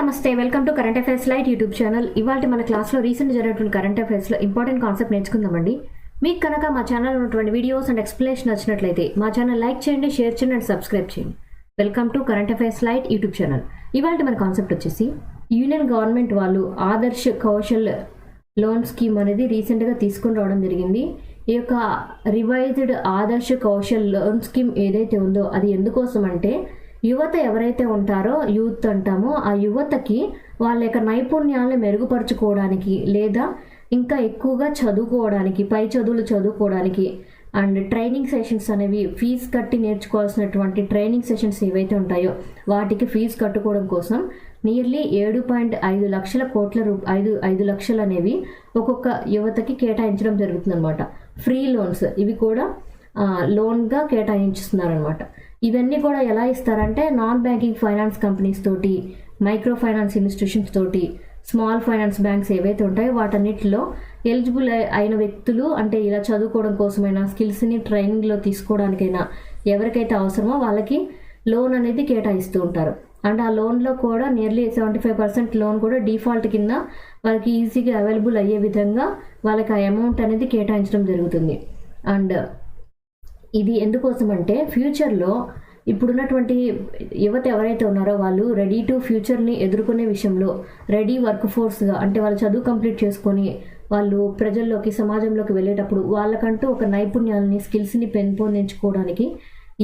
నమస్తే, welcome to current affairs light YouTube channel. ఇవాళ మన క్లాస్లో రీసెంట్ జరిగినటువంటి కరెంట్ అఫైర్స్లో ఇంపార్టెంట్ కాన్సెప్ట్ నేర్చుకుందామండి. మీకు కనుక మా ఛానల్ ఉన్నటువంటి వీడియోస్ అండ్ ఎక్స్ప్లెనేషన్ నచ్చినట్లయితే మా ఛానల్ లైక్ చేయండి, షేర్ చేయండి అండ్ సబ్స్క్రైబ్ చేయండి. Welcome to current affairs light YouTube channel. ఇవాళ మన కాన్సెప్ట్ వచ్చేసి యూనియన్ గవర్నమెంట్ వాళ్ళు ఆదర్శ్ కౌశల్ లోన్ స్కీమ్ అనేది రీసెంట్గా తీసుకొని రావడం జరిగింది. ఈ యొక్క revised Adarsh Kaushal loan scheme ఏదైతే ఉందో అది ఎందుకోసం అంటే యువత ఎవరైతే ఉంటారో యూత్ అంటామో ఆ యువతకి వాళ్ళ యొక్క నైపుణ్యాలను మెరుగుపరుచుకోవడానికి లేదా ఇంకా ఎక్కువగా చదువుకోవడానికి, పై చదువులు చదువుకోవడానికి అండ్ ట్రైనింగ్ సెషన్స్ అనేవి ఫీజు కట్టి నేర్చుకోవాల్సినటువంటి ట్రైనింగ్ సెషన్స్ ఏవైతే ఉంటాయో వాటికి ఫీజు కట్టుకోవడం కోసం నియర్లీ 7.5 లక్షల కోట్ల 5 లక్షలు అనేవి ఒక్కొక్క యువతకి కేటాయించడం జరుగుతుందన్నమాట. ఫ్రీ లోన్స్ ఇవి కూడా లోన్గా కేటాయించుస్తున్నారనమాట. ఇవన్నీ కూడా ఎలా ఇస్తారంటే నాన్ బ్యాంకింగ్ ఫైనాన్స్ కంపెనీస్ తోటి, మైక్రో ఫైనాన్స్ ఇన్స్టిట్యూషన్స్ తోటి, స్మాల్ ఫైనాన్స్ బ్యాంక్స్ ఏవైతే ఉంటాయో వాటన్నిటిలో ఎలిజిబుల్ అయిన వ్యక్తులు, అంటే ఇలా చదువుకోవడం కోసమైనా స్కిల్స్ని ట్రైనింగ్లో తీసుకోవడానికైనా ఎవరికైతే అవసరమో వాళ్ళకి లోన్ అనేది కేటాయిస్తూ ఉంటారు. అండ్ ఆ లోన్లో కూడా నియర్లీ 75% లోన్ కూడా డిఫాల్ట్ కింద వాళ్ళకి ఈజీగా అవైలబుల్ అయ్యే విధంగా వాళ్ళకి ఆ అమౌంట్ అనేది కేటాయించడం జరుగుతుంది. అండ్ ఇది ఎందుకోసం అంటే ఫ్యూచర్లో ఇప్పుడున్నటువంటి యువత ఎవరైతే ఉన్నారో వాళ్ళు రెడీ టు ఫ్యూచర్ని ఎదుర్కొనే విషయంలో రెడీ వర్క్ ఫోర్స్గా, అంటే వాళ్ళు చదువు కంప్లీట్ చేసుకొని వాళ్ళు ప్రజల్లోకి, సమాజంలోకి వెళ్ళేటప్పుడు వాళ్ళకంటూ ఒక నైపుణ్యాలని, స్కిల్స్ని పెంపొందించుకోవడానికి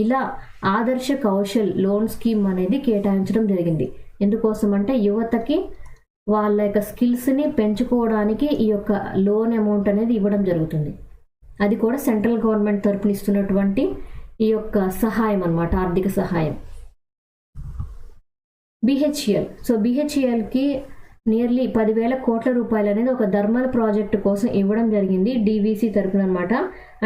ఇలా ఆదర్శ కౌశల్ లోన్ స్కీమ్ అనేది కేటాయించడం జరిగింది. ఎందుకోసం అంటే యువతకి వాళ్ళ యొక్క స్కిల్స్ని పెంచుకోవడానికి ఈ యొక్క లోన్ అమౌంట్ అనేది ఇవ్వడం జరుగుతుంది. అది కూడా సెంట్రల్ గవర్నమెంట్ తరపున ఇస్తున్నటువంటి ఈ యొక్క సహాయం అన్నమాట, ఆర్థిక సహాయం. బిహెచ్ఈఎల్. సో బిహెచ్ఈఎల్కి నియర్లీ 10,000 కోట్ల రూపాయలు అనేది ఒక థర్మల్ ప్రాజెక్టు కోసం ఇవ్వడం జరిగింది డివిసి తరపున అనమాట.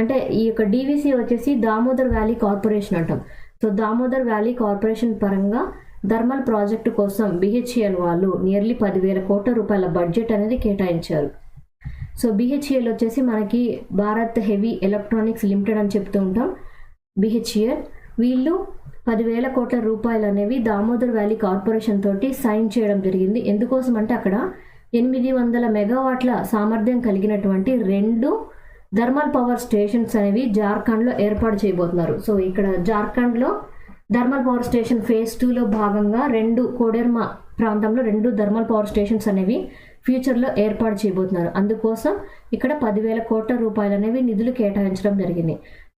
అంటే ఈ యొక్క డివిసి వచ్చేసి దామోదర్ వ్యాలీ కార్పొరేషన్ అంటాం. సో దామోదర్ వ్యాలీ కార్పొరేషన్ పరంగా థర్మల్ ప్రాజెక్టు కోసం బిహెచ్ఈఎల్ వాళ్ళు నియర్లీ 10,000 కోట్ల రూపాయల బడ్జెట్ అనేది కేటాయించారు. సో బిహెచ్ఈఎల్ వచ్చేసి మనకి భారత్ హెవీ ఎలక్ట్రానిక్స్ లిమిటెడ్ అని చెప్తూ ఉంటాం. బిహెచ్ఈఎల్ వీళ్ళు 10,000 కోట్ల రూపాయలు అనేవి దామోదర్ వ్యాలీ కార్పొరేషన్ తోటి సైన్ చేయడం జరిగింది. ఎందుకోసం అంటే అక్కడ 800 మెగావాట్ల సామర్థ్యం కలిగినటువంటి 2 థర్మల్ పవర్ స్టేషన్స్ అనేవి జార్ఖండ్లో ఏర్పాటు చేయబోతున్నారు. సో ఇక్కడ జార్ఖండ్లో థర్మల్ పవర్ స్టేషన్ ఫేజ్ 2లో భాగంగా కోడెర్మా ప్రాంతంలో 2 థర్మల్ పవర్ స్టేషన్స్ అనేవి ఫ్యూచర్లో ఏర్పాటు చేయబోతున్నారు. అందుకోసం ఇక్కడ 10,000 కోట్ల రూపాయలు అనేవి నిధులు కేటాయించడం జరిగింది.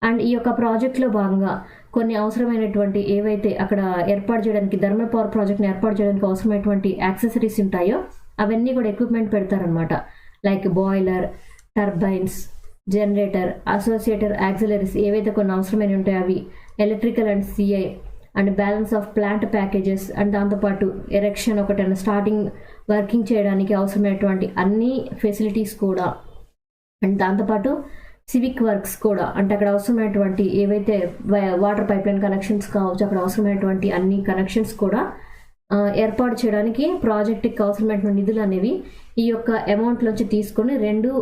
అండ్ ఈ యొక్క ప్రాజెక్ట్లో భాగంగా కొన్ని అవసరమైనటువంటి ఏవైతే అక్కడ ఏర్పాటు చేయడానికి, థర్మల్ పవర్ ప్రాజెక్ట్ని ఏర్పాటు చేయడానికి అవసరమైనటువంటి యాక్సెసరీస్ ఉంటాయో అవన్నీ కూడా ఎక్విప్మెంట్ పెడతారనమాట. Like boiler, turbines, generator, associated auxiliaries ఏవైతే కొన్ని అవసరమైన ఉంటాయో అవి, electrical and C I and balance of plant packages and దాంతోపాటు ఎరెక్షన్ ఒకటి స్టార్టింగ్ వర్కింగ్ చేయడానికి అవసరమైనటువంటి అన్ని ఫెసిలిటీస్ కూడా, అండ్ దాంతోపాటు సివిక్ వర్క్స్ కూడా, అంటే అక్కడ అవసరమైనటువంటి ఏవైతే వాటర్ పైప్ లైన్ కనెక్షన్స్ కావచ్చు, అక్కడ అవసరమైనటువంటి అన్ని కనెక్షన్స్ కూడా ఏర్పాటు చేయడానికి ప్రాజెక్టుకి అవసరమైనటువంటి నిధులు అనేవి ఈ యొక్క అమౌంట్లోంచి తీసుకొని 2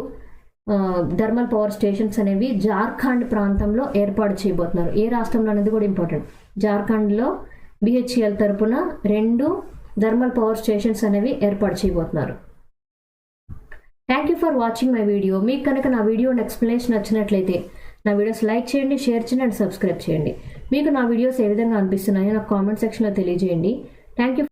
థర్మల్ పవర్ స్టేషన్స్ అనేవి జార్ఖండ్ ప్రాంతంలో ఏర్పాటు చేయబోతున్నారు. ఏ రాష్ట్రంలో అనేది కూడా ఇంపార్టెంట్. జార్ఖండ్లో బిహెచ్ఈఎల్ తరపున 2 థర్మల్ పవర్ స్టేషన్స్ అనేవి ఏర్పాటు చేయబోతున్నారు. Thank you for watching my video. మీకు కనుక నా వీడియో అండ్ ఎక్స్ప్లెనేషన్ నచ్చినట్లయితే నా వీడియోస్ లైక్ చేయండి, షేర్ చేయండి అండ్ సబ్స్క్రైబ్ చేయండి. మీకు నా వీడియోస్ ఏ విధంగా అనిపిస్తున్నాయో నాకు కామెంట్ సెక్షన్లో తెలియజేయండి. Thank you.